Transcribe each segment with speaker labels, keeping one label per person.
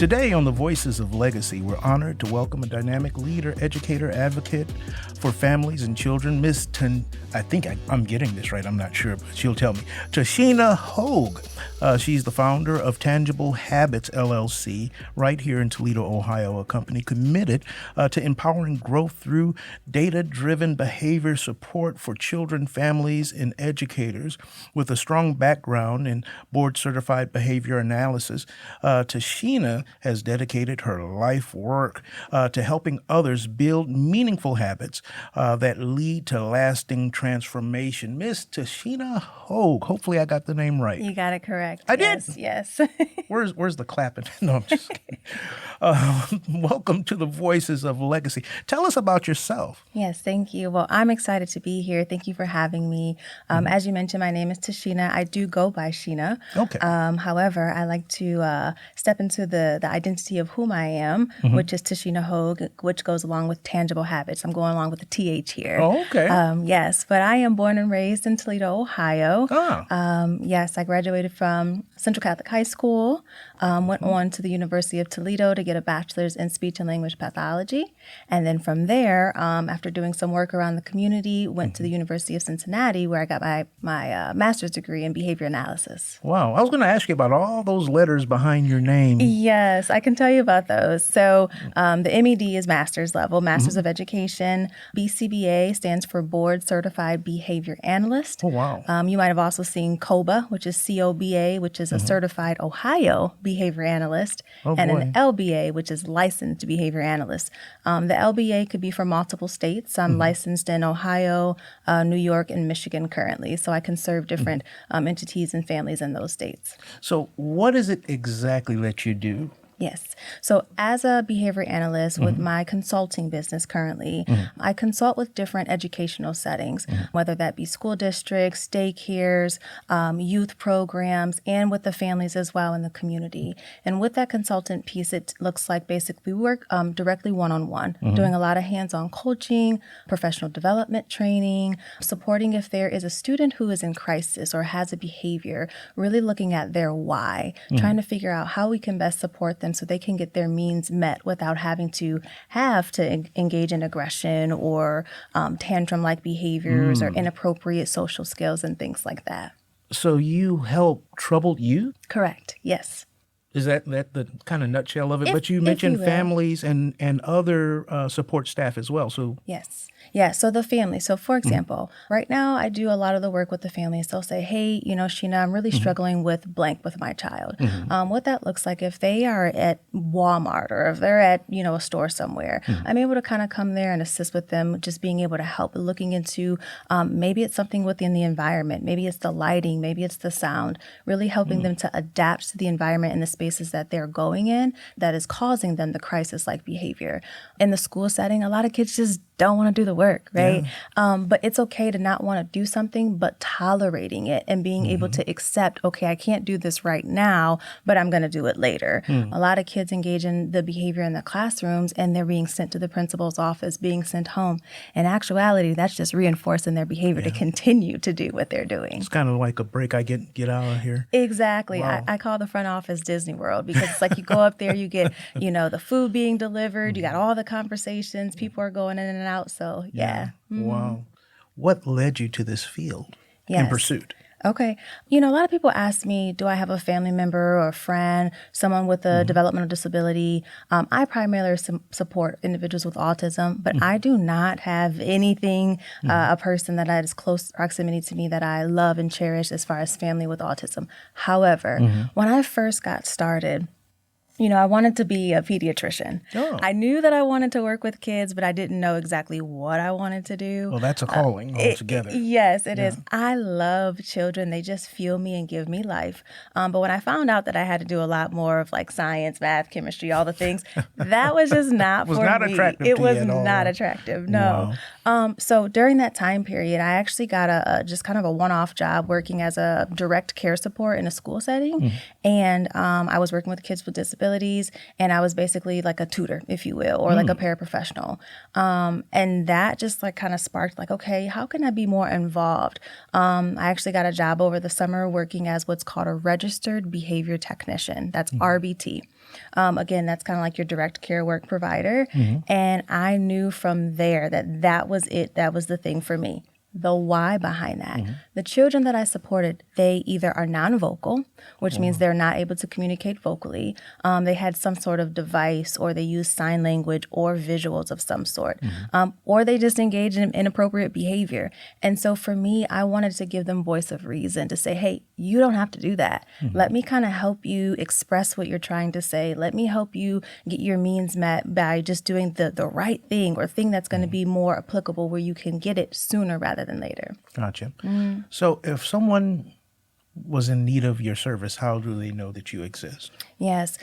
Speaker 1: Today on the Voices of Legacy, we're honored to welcome a dynamic leader, educator, advocate for families and children, I think I'm getting this right, I'm not sure, but she'll tell me, TaSheena Hogue. She's the founder of Tangible Habits, LLC, right here in Toledo, Ohio, a company committed to empowering growth through data-driven behavior support for children, families, and educators. With a strong background in board-certified behavior analysis, TaSheena has dedicated her life work to helping others build meaningful habits that lead to lasting transformation. Miss TaSheena Hogue, hopefully I got the name right.
Speaker 2: You got it correct.
Speaker 1: I did?
Speaker 2: Yes.
Speaker 1: Where's the clapping? No, I'm just kidding. Welcome to the Voices of Legacy. Tell us about yourself.
Speaker 2: Yes, thank you. Well, I'm excited to be here. Thank you for having me. As you mentioned, my name is TaSheena. I do go by Sheena.
Speaker 1: Okay.
Speaker 2: However, I like to step into the identity of whom I am, which is TaSheena Hogue, which goes along with Tangible Habits. I'm going along with the TH here.
Speaker 1: Oh, okay.
Speaker 2: Yes, but I am born and raised in Toledo, Ohio. Yes, I graduated from Central Catholic High School, went on to the University of Toledo to get a bachelor's in speech and language pathology. And then from there, after doing some work around the community, went to the University of Cincinnati where I got my master's degree in behavior analysis.
Speaker 1: Wow. I was going to ask you about all those letters behind your name.
Speaker 2: Yes, I can tell you about those. So the MED is master's level, Master's of Education. BCBA stands for Board Certified Behavior Analyst.
Speaker 1: Oh, wow.
Speaker 2: You might have also seen COBA, which is COBA, which is a Certified Ohio Behavior Analyst, and an LBA, which is Licensed Behavior Analyst. The LBA could be for multiple states. I'm licensed in Ohio, New York, and Michigan currently, so I can serve different entities and families in those states.
Speaker 1: So what is it exactly that you do?
Speaker 2: Yes. So as a behavior analyst with my consulting business currently, I consult with different educational settings, whether that be school districts, daycares, youth programs, and with the families as well in the community. And with that consultant piece, it looks like basically we work directly one-on-one, doing a lot of hands-on coaching, professional development training, supporting if there is a student who is in crisis or has a behavior, really looking at their why, trying to figure out how we can best support them so they can get their needs met without having to engage in aggression or tantrum-like behaviors or inappropriate social skills and things like that.
Speaker 1: So you help troubled youth?
Speaker 2: Correct. Yes.
Speaker 1: Is that the kind of nutshell of it? But you mentioned families and other support staff as well. So
Speaker 2: yes. Yeah, so the family. So for example, right now I do a lot of the work with the families. They'll say, hey, Sheena, I'm really struggling with blank with my child. What that looks like if they are at Walmart or if they're at, a store somewhere, I'm able to kind of come there and assist with them, just being able to help, looking into maybe it's something within the environment, maybe it's the lighting, maybe it's the sound, really helping them to adapt to the environment and the spaces that they're going in that is causing them the crisis-like behavior. In the school setting, a lot of kids just don't want to do the work, right? Yeah. But it's okay to not want to do something, but tolerating it and being able to accept, okay, I can't do this right now, but I'm going to do it later. A lot of kids engage in the behavior in the classrooms and they're being sent to the principal's office, being sent home. In actuality, that's just reinforcing their behavior to continue to do what they're doing.
Speaker 1: It's kind of like a break. I get out of here.
Speaker 2: Exactly.
Speaker 1: Wow.
Speaker 2: I call the front office Disney World because it's like you go up there, you get, the food being delivered, you got all the conversations, people are going in and out. So, yeah.
Speaker 1: Wow. What led you to this field in pursuit?
Speaker 2: Okay. A lot of people ask me, do I have a family member or a friend, someone with a developmental disability? I primarily support individuals with autism, but I do not have anything, a person that is close proximity to me that I love and cherish as far as family with autism. However, when I first got started, I wanted to be a pediatrician. Oh. I knew that I wanted to work with kids, but I didn't know exactly what I wanted to do.
Speaker 1: Well, that's a calling altogether.
Speaker 2: Yes, it is. I love children. They just fuel me and give me life. But when I found out that I had to do a lot more of like science, math, chemistry, all the things, that was just not for me.
Speaker 1: It was not attractive
Speaker 2: It
Speaker 1: to
Speaker 2: was
Speaker 1: you at all.
Speaker 2: not attractive, no. So during that time period, I actually got a just kind of a one-off job working as a direct care support in a school setting. And I was working with kids with disabilities, and I was basically like a tutor, if you will, or like a paraprofessional. And that just like kind of sparked like, okay, how can I be more involved? I actually got a job over the summer working as what's called a registered behavior technician. That's RBT. Again, that's kind of like your direct care work provider. And I knew from there that that was it. That was the thing for me. The why behind that. The children that I supported, they either are non-vocal, which means they're not able to communicate vocally. They had some sort of device, or they use sign language or visuals of some sort, or they just engage in inappropriate behavior. And so for me, I wanted to give them voice of reason to say, hey, you don't have to do that. Let me kind of help you express what you're trying to say. Let me help you get your needs met by just doing the right thing, or thing that's going to be more applicable, where you can get it sooner rather than later.
Speaker 1: Gotcha. So if someone was in need of your service, how do they know that you exist?
Speaker 2: Yes.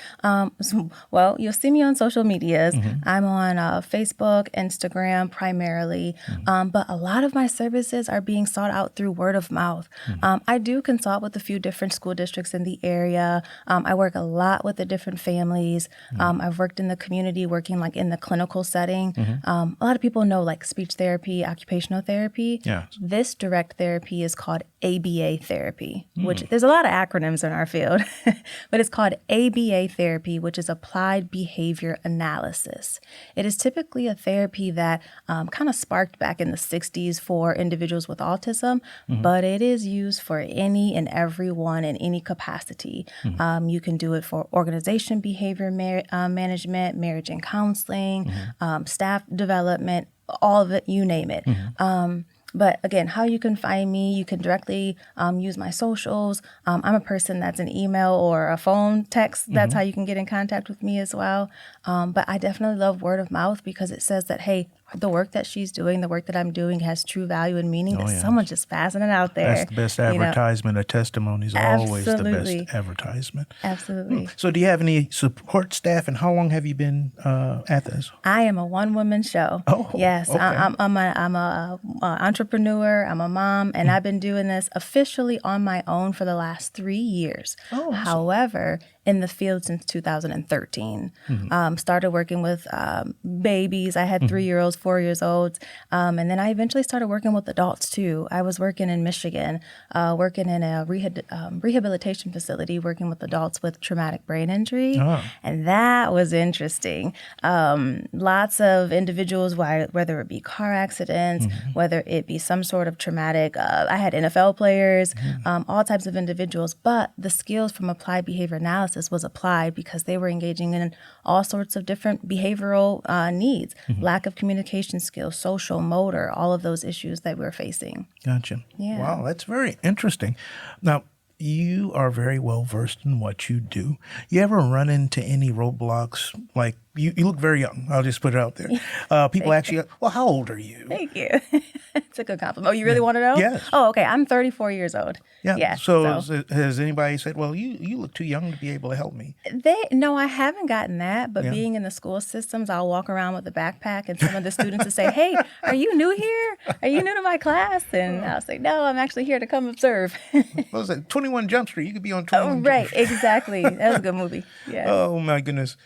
Speaker 2: Well, you'll see me on social medias. I'm on Facebook, Instagram primarily, but a lot of my services are being sought out through word of mouth. I do consult with a few different school districts in the area. I work a lot with the different families. I've worked in the community, working like in the clinical setting. A lot of people know like speech therapy, occupational therapy.
Speaker 1: Yes.
Speaker 2: This direct therapy is called ABA therapy, which there's a lot of acronyms in our field, but it's called ABA therapy, which is applied behavior analysis. It is typically a therapy that kind of sparked back in the 60s for individuals with autism, but it is used for any and everyone in any capacity. You can do it for organization behavior management, marriage and counseling, staff development, all of it, you name it. But again, how you can find me, you can directly use my socials. I'm a person that's an email or a phone text. That's how you can get in contact with me as well. But I definitely love word of mouth, because it says that, hey, the work that she's doing, the work that I'm doing has true value and meaning, that someone's just passing it out there.
Speaker 1: That's the best advertisement. A testimony is always the best advertisement.
Speaker 2: Absolutely.
Speaker 1: So do you have any support staff, and how long have you been at this?
Speaker 2: I am a one-woman show.
Speaker 1: Oh,
Speaker 2: yes.
Speaker 1: okay.
Speaker 2: I'm a entrepreneur. I'm a mom, and I've been doing this officially on my own for the last 3 years.
Speaker 1: Oh, awesome.
Speaker 2: However, in the field since 2013. Started working with babies. I had 3-year-olds, 4-year-olds. And then I eventually started working with adults too. I was working in Michigan, working in a rehabilitation facility, working with adults with traumatic brain injury. And that was interesting. Lots of individuals, whether it be car accidents, whether it be some sort of traumatic, I had NFL players, all types of individuals. But the skills from applied behavior analysis was applied because they were engaging in all sorts of different behavioral needs, lack of communication skills, social, motor, all of those issues that we're facing.
Speaker 1: Gotcha.
Speaker 2: Yeah.
Speaker 1: Wow, that's very interesting. Now, you are very well versed in what you do. You ever run into any roadblocks? Like, you look very young. I'll just put it out there. People actually, well, how old are you?
Speaker 2: Thank you. It's a good compliment. Oh, you really want to know?
Speaker 1: Yes.
Speaker 2: Oh, okay. I'm 34 years old.
Speaker 1: Yeah. So has anybody said, well, you look too young to be able to help me?
Speaker 2: No, I haven't gotten that. But being in the school systems, I'll walk around with a backpack, and some of the students will say, hey, are you new here? Are you new to my class? And I'll say, no, I'm actually here to come observe.
Speaker 1: What was it? 21 Jump Street. You could be on 21
Speaker 2: Right.
Speaker 1: Jump Street.
Speaker 2: Exactly. That was a good movie. Yeah.
Speaker 1: Oh, my goodness.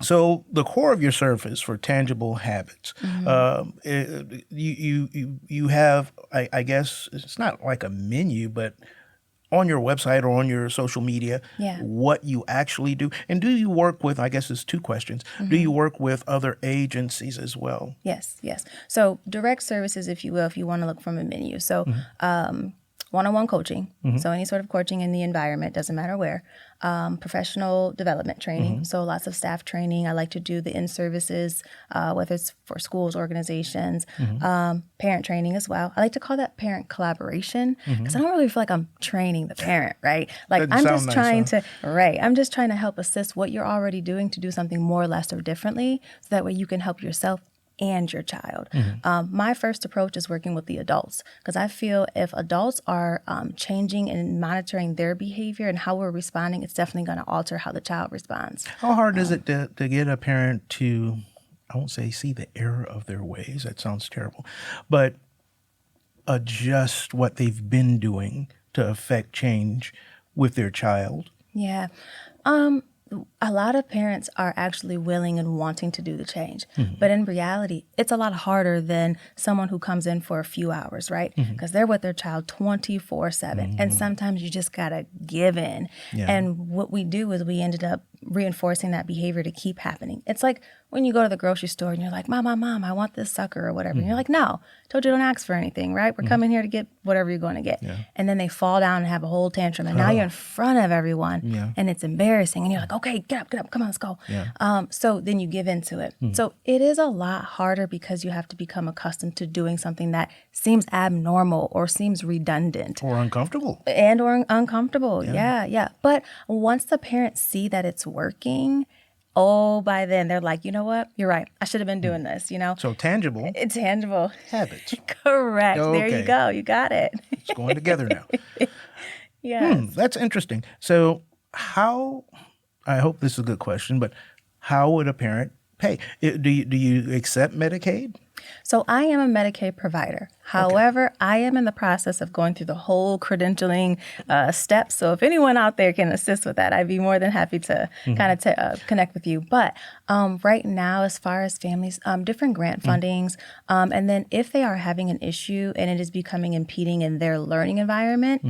Speaker 1: So the core of your service for tangible habits, you have, I guess it's not like a menu, but on your website or on your social media, what you actually do. And do you work with, I guess it's 2 questions, do you work with other agencies as well?
Speaker 2: Yes. So direct services, if you will, if you want to look from a menu. So one-on-one coaching, so any sort of coaching in the environment, doesn't matter where. Professional development training, so lots of staff training. I like to do the in-services, whether it's for schools, organizations, parent training as well. I like to call that parent collaboration, because I don't really feel like I'm training the parent, right? Like I'm just trying I'm just trying to help assist what you're already doing to do something more, less, or differently, so that way you can help yourself and your child. My first approach is working with the adults, because I feel if adults are changing and monitoring their behavior and how we're responding, it's definitely going to alter how the child responds.
Speaker 1: How hard is it to get a parent to I won't say see the error of their ways. That sounds terrible. But adjust what they've been doing to affect change with their child.
Speaker 2: Yeah. A lot of parents are actually willing and wanting to do the change. But in reality, it's a lot harder than someone who comes in for a few hours, right? Because they're with their child 24/7. And sometimes you just got to give in.
Speaker 1: Yeah.
Speaker 2: And what we do is we ended up reinforcing that behavior to keep happening. It's like when you go to the grocery store and you're like, Mom, I want this sucker or whatever. And you're like, no, told you don't ask for anything, right? We're coming here to get whatever you're going to get.
Speaker 1: Yeah.
Speaker 2: And then they fall down and have a whole tantrum. And now you're in front of everyone.
Speaker 1: Yeah.
Speaker 2: And it's embarrassing. And you're like, okay, get up, come on, let's go.
Speaker 1: Yeah.
Speaker 2: So then you give into it. So it is a lot harder because you have to become accustomed to doing something that seems abnormal or seems redundant.
Speaker 1: Or uncomfortable.
Speaker 2: And or uncomfortable. Yeah. But once the parents see that it's working, by then they're like, you know what? You're right. I should have been doing this,
Speaker 1: So tangible
Speaker 2: It's tangible.
Speaker 1: habits.
Speaker 2: Correct. There you
Speaker 1: Okay.
Speaker 2: go. You got it.
Speaker 1: It's going together now.
Speaker 2: Yeah.
Speaker 1: That's interesting. So I hope this is a good question, but how would a parent pay? Do you accept Medicaid?
Speaker 2: So I am a Medicaid provider. However, I am in the process of going through the whole credentialing steps. So if anyone out there can assist with that, I'd be more than happy to kind of connect with you. But right now, as far as families, different grant fundings, and then if they are having an issue and it is becoming impeding in their learning environment,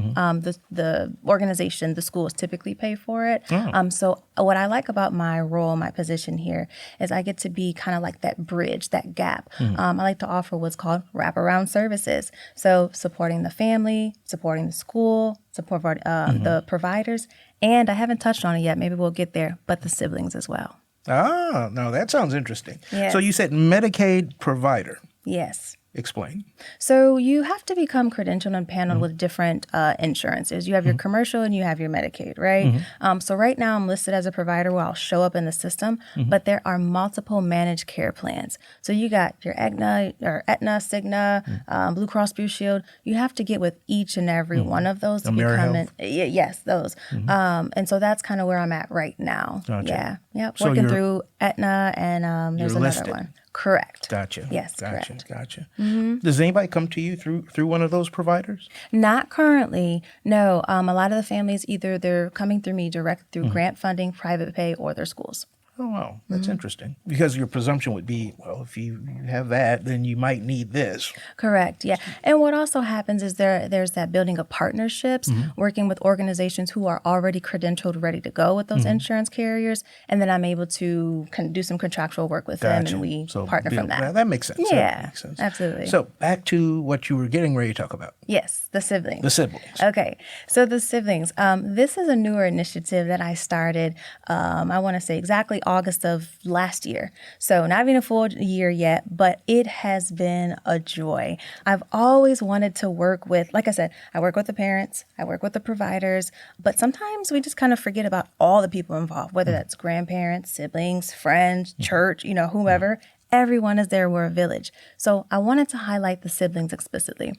Speaker 2: the organization, the schools typically pay for it. So what I like about my role, my position here, is I get to be kind of like that bridge, that gap. I like to offer what's called wraparound services. So supporting the family, supporting the school, support the providers, and I haven't touched on it yet. Maybe we'll get there, but the siblings as well.
Speaker 1: No, that sounds interesting.
Speaker 2: Yes.
Speaker 1: So you said Medicaid provider.
Speaker 2: Yes.
Speaker 1: Explain.
Speaker 2: So you have to become credentialed and paneled with different insurances. You have your commercial and you have your Medicaid, right? So right now I'm listed as a provider where I'll show up in the system, but there are multiple managed care plans. So you got your Aetna, Cigna, Blue Cross Blue Shield. You have to get with each and every one of those to become
Speaker 1: AmeriHealth.
Speaker 2: Yes, those. And so that's kind of where I'm at right now.
Speaker 1: Gotcha.
Speaker 2: Yeah.
Speaker 1: So
Speaker 2: Working
Speaker 1: you're-
Speaker 2: through Aetna and there's
Speaker 1: you're
Speaker 2: another
Speaker 1: listed.
Speaker 2: one. Correct.
Speaker 1: Gotcha.
Speaker 2: Yes,
Speaker 1: Gotcha.
Speaker 2: correct.
Speaker 1: Gotcha. Does anybody come to you through one of those providers?
Speaker 2: Not currently, no. A lot of the families, either they're coming through me direct through grant funding, private pay, or their schools.
Speaker 1: Oh, wow. That's interesting. Because your presumption would be, well, if you have that, then you might need this.
Speaker 2: Correct, yeah. And what also happens is there's that building of partnerships, working with organizations who are already credentialed, ready to go with those insurance carriers, and then I'm able to do some contractual work with them, and we partner from that.
Speaker 1: That makes sense.
Speaker 2: Yeah,
Speaker 1: That makes sense.
Speaker 2: absolutely.
Speaker 1: So back to what you were getting ready to talk about.
Speaker 2: Yes, the siblings.
Speaker 1: The siblings.
Speaker 2: Okay, so the siblings. This is a newer initiative that I started, I want to say exactly August of last year. So not even a full year yet, but it has been a joy. I've always wanted to work with, like I said, I work with the parents, I work with the providers, but sometimes we just kind of forget about all the people involved, whether that's grandparents, siblings, friends, church, whomever. Everyone is there. We're a village. So I wanted to highlight the siblings explicitly.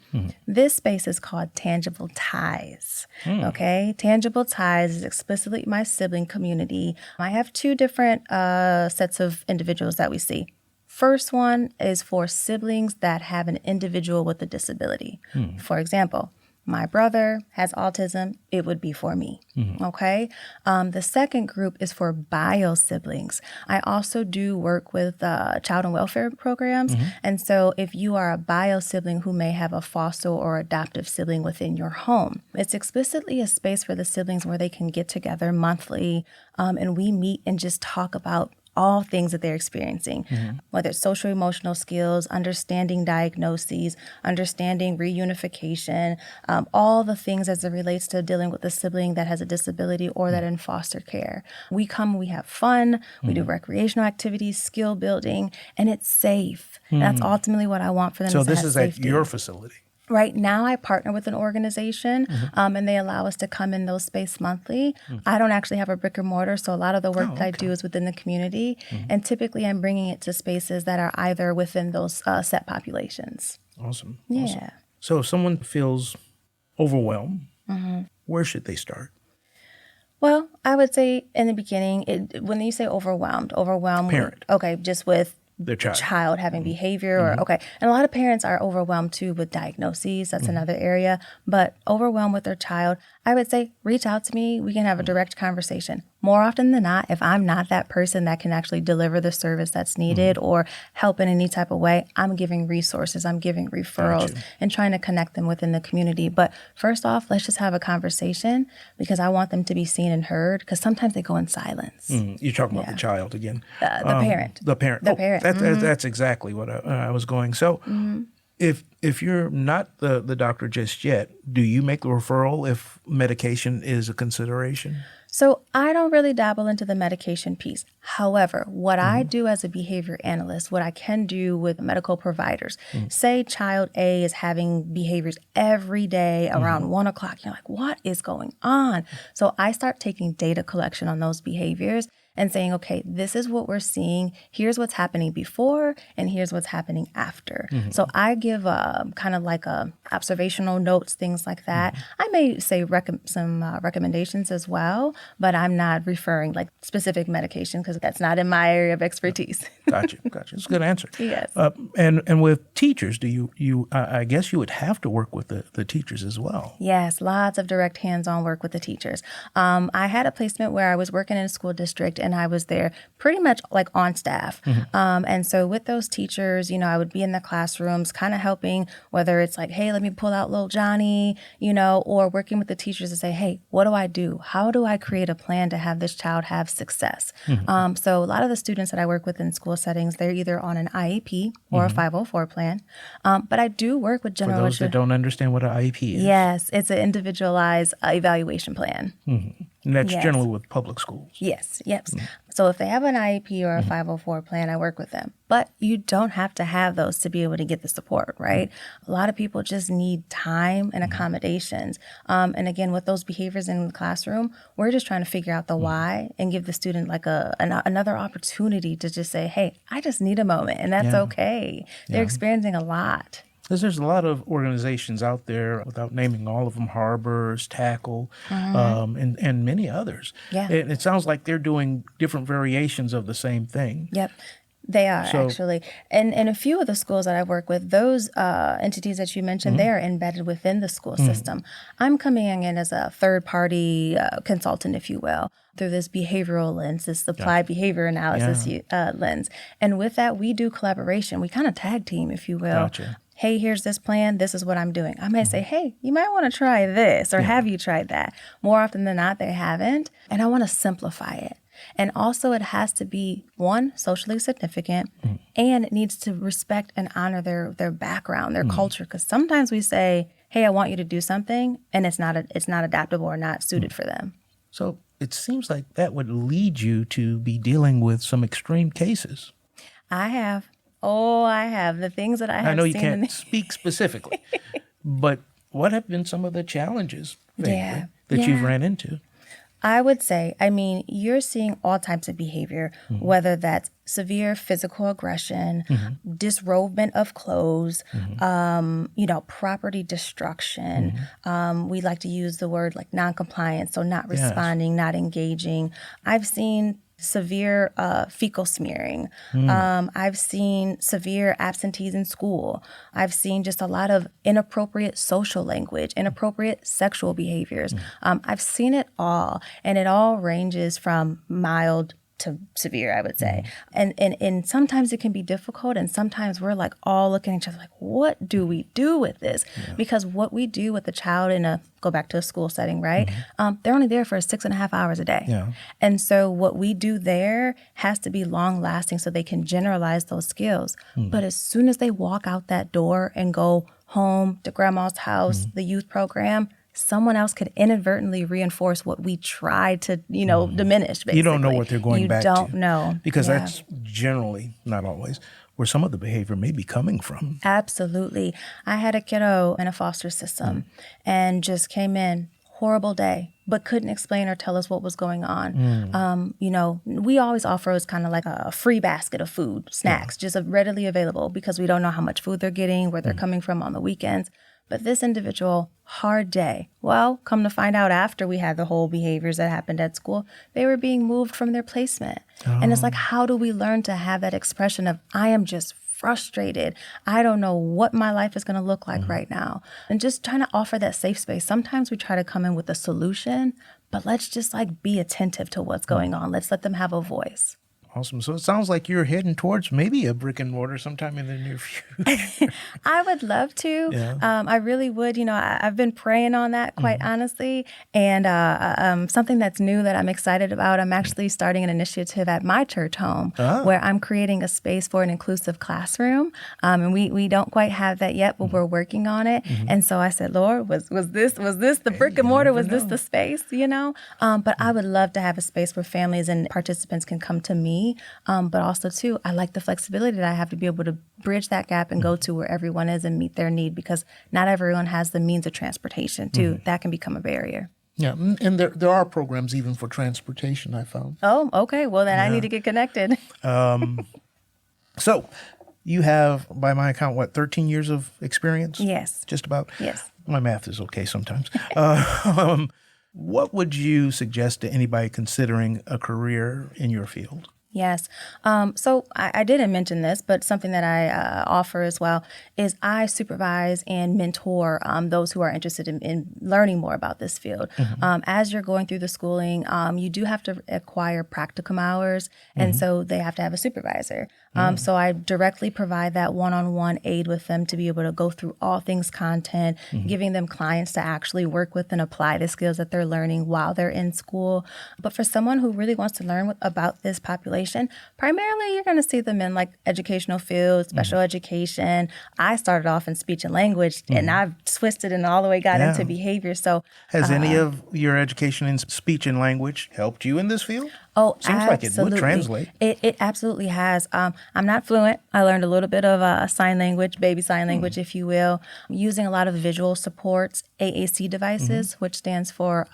Speaker 2: This space is called Tangible Ties. Okay? Tangible Ties is explicitly my sibling community. I have two different sets of individuals that we see. First one is for siblings that have an individual with a disability. For example, my brother has autism, it would be for me, okay? The second group is for bio siblings. I also do work with child and welfare programs. And so if you are a bio sibling who may have a foster or adoptive sibling within your home, it's explicitly a space for the siblings where they can get together monthly and we meet and just talk about all things that they're experiencing, whether it's social emotional skills, understanding diagnoses, understanding reunification, all the things as it relates to dealing with a sibling that has a disability or that in foster care. We come, we have fun, we do recreational activities, skill building, and it's safe. That's ultimately what I want for them.
Speaker 1: So
Speaker 2: is to
Speaker 1: this
Speaker 2: have
Speaker 1: is
Speaker 2: safety.
Speaker 1: at your facility.
Speaker 2: Right now, I partner with an organization, and they allow us to come in those space monthly. I don't actually have a brick and mortar, so a lot of the work that I do is within the community. And typically, I'm bringing it to spaces that are either within those set populations.
Speaker 1: Awesome.
Speaker 2: Yeah.
Speaker 1: Awesome. So if someone feels overwhelmed, where should they start?
Speaker 2: Well, I would say in the beginning, when you say overwhelmed,
Speaker 1: Parent.
Speaker 2: okay, just with
Speaker 1: Their child.
Speaker 2: child having behavior or okay. And a lot of parents are overwhelmed too with diagnoses. That's another area. But overwhelmed with their child, I would say reach out to me. We can have a direct conversation. More often than not, if I'm not that person that can actually deliver the service that's needed or help in any type of way, I'm giving resources, I'm giving referrals and trying to connect them within the community. But first off, let's just have a conversation because I want them to be seen and heard because sometimes they go in silence.
Speaker 1: You're talking about the child again.
Speaker 2: The parent.
Speaker 1: The parent.
Speaker 2: The parent.
Speaker 1: That's exactly what I was going. So if you're not the doctor just yet, do you make the referral if medication is a consideration?
Speaker 2: So I don't really dabble into the medication piece. However, what I do as a behavior analyst, what I can do with medical providers, say child A is having behaviors every day around 1 o'clock. You're like, what is going on? So I start taking data collection on those behaviors and saying, okay, this is what we're seeing. Here's what's happening before, and here's what's happening after. So I give kind of like observational notes, things like that. I may say some recommendations as well, but I'm not referring like specific medication because that's not in my area of expertise.
Speaker 1: Gotcha. It's a good answer.
Speaker 2: Yes.
Speaker 1: And with teachers, do you I guess you would have to work with the teachers as well.
Speaker 2: Yes, lots of direct hands-on work with the teachers. I had a placement where I was working in a school district and I was there pretty much like on staff. And so with those teachers, I would be in the classrooms kind of helping, whether it's like, hey, let me pull out little Johnny, or working with the teachers to say, hey, what do I do? How do I create a plan to have this child have success? So a lot of the students that I work with in school settings, they're either on an IEP or a 504 plan. But I do work with general...
Speaker 1: For those that don't understand what an IEP is.
Speaker 2: Yes, it's an individualized evaluation plan.
Speaker 1: And that's generally with public schools.
Speaker 2: Yes. So if they have an IEP or a 504 plan, I work with them. But you don't have to have those to be able to get the support, right? A lot of people just need time and accommodations. And again, with those behaviors in the classroom, we're just trying to figure out the why and give the student like another opportunity to just say, hey, I just need a moment. And that's okay. They're experiencing a lot.
Speaker 1: Because there's a lot of organizations out there, without naming all of them, Harbors, Tackle, and many others.
Speaker 2: Yeah.
Speaker 1: And it sounds like they're doing different variations of the same thing.
Speaker 2: Yep. They are actually. And a few of the schools that I work with, those entities that you mentioned, they are embedded within the school system. I'm coming in as a third-party consultant, if you will, through this behavioral lens, this applied behavior analysis lens. And with that, we do collaboration. We kind of tag team, if you will.
Speaker 1: Gotcha.
Speaker 2: Hey, here's this plan. This is what I'm doing. I may say, hey, you might want to try this, or have you tried that? More often than not, they haven't. And I want to simplify it. And also it has to be, one, socially significant, and it needs to respect and honor their background, their culture. Because sometimes we say, hey, I want you to do something, and it's not adaptable or not suited for them.
Speaker 1: So it seems like that would lead you to be dealing with some extreme cases.
Speaker 2: I have. Oh, I have. The things that I have seen.
Speaker 1: I know you can't speak specifically, but what have been some of the challenges that you've ran into?
Speaker 2: I would say, you're seeing all types of behavior, whether that's severe physical aggression, disrobement of clothes, property destruction. We like to use the word like noncompliance, so not responding, not engaging. I've seen severe fecal smearing. I've seen severe absentees in school. I've seen just a lot of inappropriate social language, inappropriate sexual behaviors. I've seen it all, and it all ranges from mild to severe, I would say. And sometimes it can be difficult, and sometimes we're like all looking at each other like, what do we do with this? Because what we do with the child go back to a school setting, right? They're only there for 6.5 hours a day. And so what we do there has to be long lasting so they can generalize those skills. But as soon as they walk out that door and go home to grandma's house, the youth program, someone else could inadvertently reinforce what we tried to, diminish, basically.
Speaker 1: You don't know what they're going back to.
Speaker 2: You don't know.
Speaker 1: Because that's generally, not always, where some of the behavior may be coming from.
Speaker 2: Absolutely. I had a kiddo in a foster system and just came in horrible day, but couldn't explain or tell us what was going on. We always offer as kind of like a free basket of food, snacks, just readily available because we don't know how much food they're getting, where they're coming from on the weekends. But this individual, hard day. Well, come to find out after we had the whole behaviors that happened at school, they were being moved from their placement. And it's like, how do we learn to have that expression of, I am just frustrated. I don't know what my life is going to look like right now. And just trying to offer that safe space. Sometimes we try to come in with a solution, but let's just like be attentive to what's going on. Let's let them have a voice.
Speaker 1: Awesome. So it sounds like you're heading towards maybe a brick and mortar sometime in the near future.
Speaker 2: I would love to.
Speaker 1: Yeah.
Speaker 2: I really would. I've been praying on that, quite honestly. And something that's new that I'm excited about, I'm actually starting an initiative at my church home where I'm creating a space for an inclusive classroom. And we don't quite have that yet, but we're working on it. And so I said, Lord, was this the brick and mortar? Was this the space, But I would love to have a space where families and participants can come to me. But also, too, I like the flexibility that I have to be able to bridge that gap and go to where everyone is and meet their need because not everyone has the means of transportation, too. That can become a barrier.
Speaker 1: Yeah, and there are programs even for transportation, I found.
Speaker 2: Oh, okay. Well, then I need to get connected.
Speaker 1: So you have, by my account, 13 years of experience?
Speaker 2: Yes.
Speaker 1: Just about?
Speaker 2: Yes.
Speaker 1: My math is okay sometimes. What would you suggest to anybody considering a career in your field?
Speaker 2: Yes. So I didn't mention this, but something that I offer as well is I supervise and mentor those who are interested in learning more about this field. As you're going through the schooling, you do have to acquire practicum hours, and so they have to have a supervisor. So I directly provide that one-on-one aid with them to be able to go through all things content, giving them clients to actually work with and apply the skills that they're learning while they're in school. But for someone who really wants to learn about this population, primarily you're going to see them in like educational fields, special education. I started off in speech and language, and I've twisted and all the way got into behavior. So
Speaker 1: has any of your education in speech and language helped you in this field?
Speaker 2: Oh,
Speaker 1: seems
Speaker 2: absolutely.
Speaker 1: like it would translate.
Speaker 2: It absolutely has. I'm not fluent. I learned a little bit of sign language, baby sign language, if you will, using a lot of visual supports, AAC devices, which stands for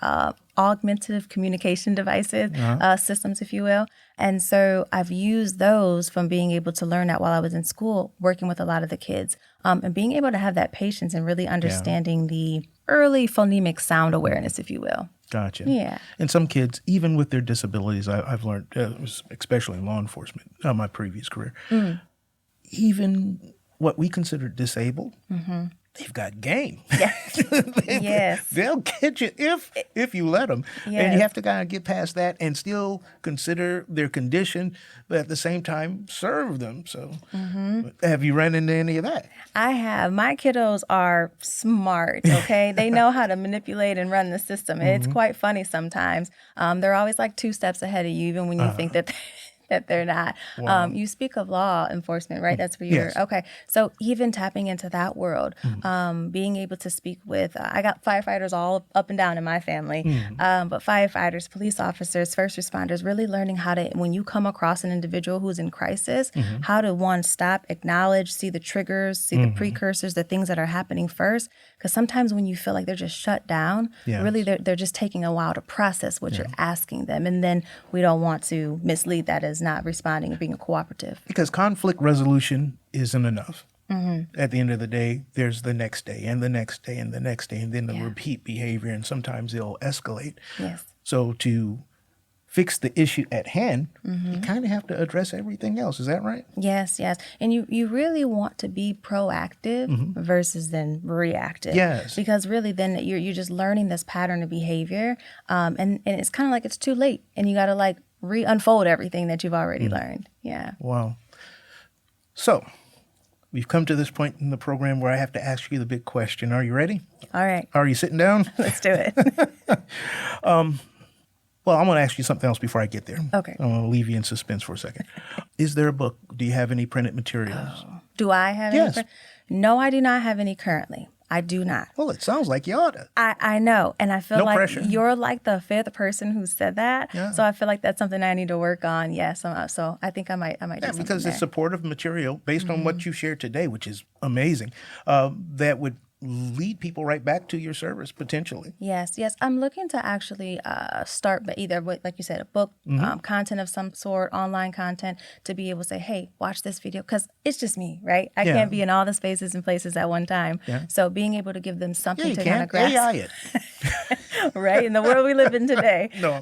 Speaker 2: augmentative communication devices, systems, if you will. And so I've used those from being able to learn that while I was in school, working with a lot of the kids, and being able to have that patience and really understanding the early phonemic sound awareness, if you will.
Speaker 1: Gotcha.
Speaker 2: Yeah.
Speaker 1: And some kids, even with their disabilities, I've learned, especially in law enforcement, my previous career, even what we consider disabled, they've got game.
Speaker 2: Yes. Yes.
Speaker 1: They'll get you if you let them.
Speaker 2: Yes.
Speaker 1: And you have to kind of get past that and still consider their condition, but at the same time serve them. So have you run into any of that?
Speaker 2: I have. My kiddos are smart, okay? They know how to manipulate and run the system. It's quite funny sometimes. They're always like 2 steps ahead of you, even when you think that they're not.
Speaker 1: Wow.
Speaker 2: You speak of law enforcement, right? That's where you're,
Speaker 1: Yes.
Speaker 2: okay. So even tapping into that world, being able to speak with, I got firefighters all up and down in my family, but firefighters, police officers, first responders, really learning how to, when you come across an individual who's in crisis, how to, one, stop, acknowledge, see the triggers, see the precursors, the things that are happening first. Because sometimes when you feel like they're just shut down,
Speaker 1: Yes.
Speaker 2: really they're just taking a while to process what you're asking them. And then we don't want to mislead that as not responding and being cooperative.
Speaker 1: Because conflict resolution isn't enough. At the end of the day, there's the next day and the next day and the next day, and then the repeat behavior, and sometimes it'll escalate.
Speaker 2: Yes.
Speaker 1: So to fix the issue at hand, you kind of have to address everything else. Is that right?
Speaker 2: Yes, yes. And you really want to be proactive versus then reactive.
Speaker 1: Yes.
Speaker 2: Because really then you're just learning this pattern of behavior, and it's kind of like it's too late, and you got to like re-unfold everything that you've already learned. Yeah.
Speaker 1: Wow. So we've come to this point in the program where I have to ask you the big question. Are you ready?
Speaker 2: All right.
Speaker 1: Are you sitting down?
Speaker 2: Let's do it.
Speaker 1: Well, I'm going to ask you something else before I get there.
Speaker 2: Okay.
Speaker 1: I'm going to leave you in suspense for a second. Is there a book? Do you have any printed materials?
Speaker 2: Do I have
Speaker 1: Yes.
Speaker 2: any? No, I do not have any currently. I do not.
Speaker 1: Well, it sounds like you ought to.
Speaker 2: I know. And I feel
Speaker 1: No
Speaker 2: like
Speaker 1: pressure.
Speaker 2: you're like the 5th person who said that.
Speaker 1: Yeah.
Speaker 2: So I feel like that's something I need to work on. Yes. So I think I might do
Speaker 1: Yeah,
Speaker 2: something
Speaker 1: because
Speaker 2: there.
Speaker 1: it's supportive material based on what you shared today, which is amazing. That would lead people right back to your service potentially.
Speaker 2: Yes, yes. I'm looking to actually start, but either with, like you said, a book, content of some sort, online content, to be able to say, hey, watch this video, because it's just me, right? I
Speaker 1: Yeah.
Speaker 2: can't be in all the spaces and places at one time.
Speaker 1: Yeah.
Speaker 2: So being able to give them
Speaker 1: Yeah,
Speaker 2: something
Speaker 1: you
Speaker 2: to kind
Speaker 1: can
Speaker 2: of grasp,
Speaker 1: AI it.
Speaker 2: right, in the world we live in today.
Speaker 1: No,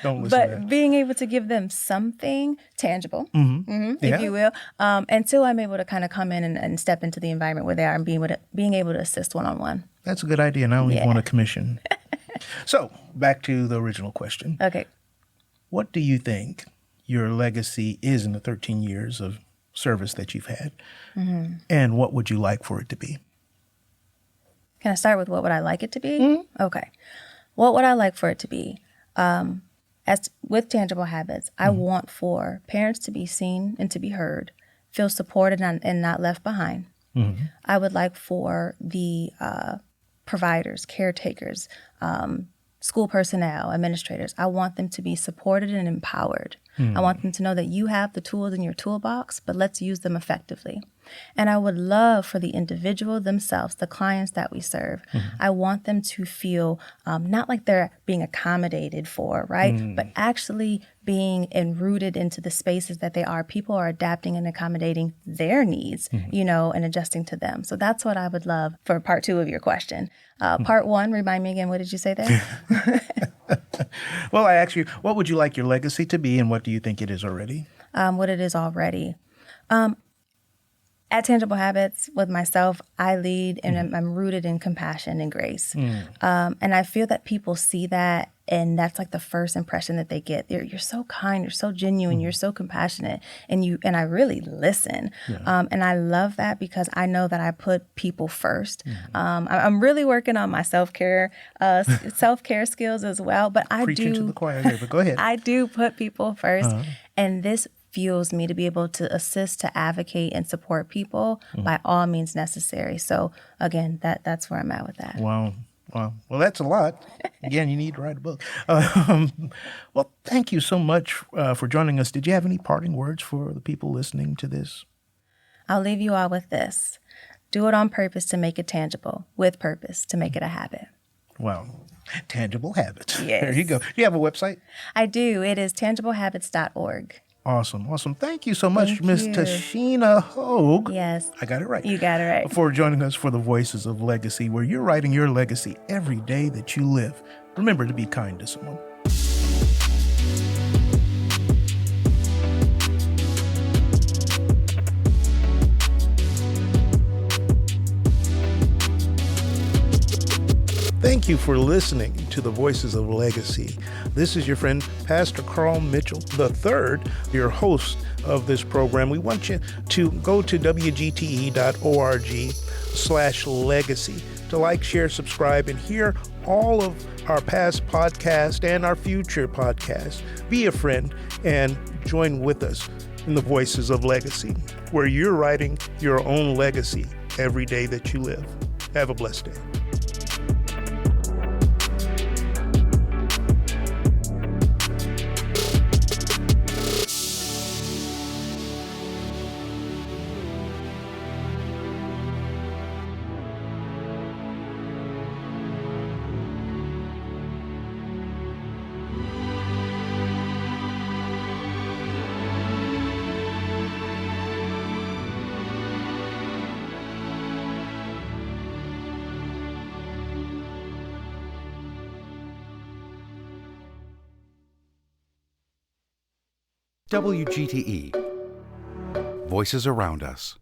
Speaker 1: don't listen to
Speaker 2: But
Speaker 1: that.
Speaker 2: being able to give them something tangible,
Speaker 1: Yeah.
Speaker 2: if you will, until I'm able to kind of come in and step into the environment where they are and being able to assist one-on-one.
Speaker 1: That's a good idea, and I don't even
Speaker 2: Yeah.
Speaker 1: want a commission. So, back to the original question.
Speaker 2: Okay.
Speaker 1: What do you think your legacy is in the 13 years of service that you've had? And what would you like for it to be?
Speaker 2: Can I start with what would I like it to be? Okay. What would I like for it to be? As with Tangible Habits, I want for parents to be seen and to be heard, feel supported and not left behind. I would like for the providers, caretakers, school personnel, administrators, I want them to be supported and empowered. I want them to know that you have the tools in your toolbox, but let's use them effectively. And I would love for the individual themselves, the clients that we serve, I want them to feel not like they're being accommodated for, right? But actually being rooted into the spaces that they are. People are adapting and accommodating their needs, and adjusting to them. So that's what I would love for part 2 of your question. Part 1, remind me again, what did you say there?
Speaker 1: Well, I asked you, what would you like your legacy to be, and what do you think it is already?
Speaker 2: What it is already. At Tangible Habits, with myself, I lead and I'm rooted in compassion and grace. And I feel that people see that, and that's like the first impression that they get. You're so kind, you're so genuine, you're so compassionate, and I really listen. And I love that because I know that I put people first. I'm really working on my self-care skills as well. But I
Speaker 1: Preaching to the choir there, but go ahead.
Speaker 2: I do put people first, and this fuels me to be able to assist, to advocate, and support people by all means necessary. So again, that's where I'm at with that.
Speaker 1: Wow. Well, that's a lot. Again, you need to write a book. Well, thank you so much for joining us. Did you have any parting words for the people listening to this?
Speaker 2: I'll leave you all with this. Do it on purpose to make it tangible, with purpose to make it a habit.
Speaker 1: Wow. Tangible Habits.
Speaker 2: Yes.
Speaker 1: There you go. Do you have a website?
Speaker 2: I do. It is tangiblehabits.org.
Speaker 1: Awesome. Thank you so much,
Speaker 2: Thank
Speaker 1: Miss
Speaker 2: you.
Speaker 1: TaSheena Hogue.
Speaker 2: Yes.
Speaker 1: I got it right.
Speaker 2: You got it right.
Speaker 1: For joining us for the Voices of Legacy, where you're writing your legacy every day that you live. Remember to be kind to someone. Thank you for listening to the Voices of Legacy. This is your friend, Pastor Carl Mitchell III, your host of this program. We want you to go to wgte.org/legacy to like, share, subscribe, and hear all of our past podcasts and our future podcasts. Be a friend and join with us in the Voices of Legacy, where you're writing your own legacy every day that you live. Have a blessed day.
Speaker 3: WGTE. Voices around us.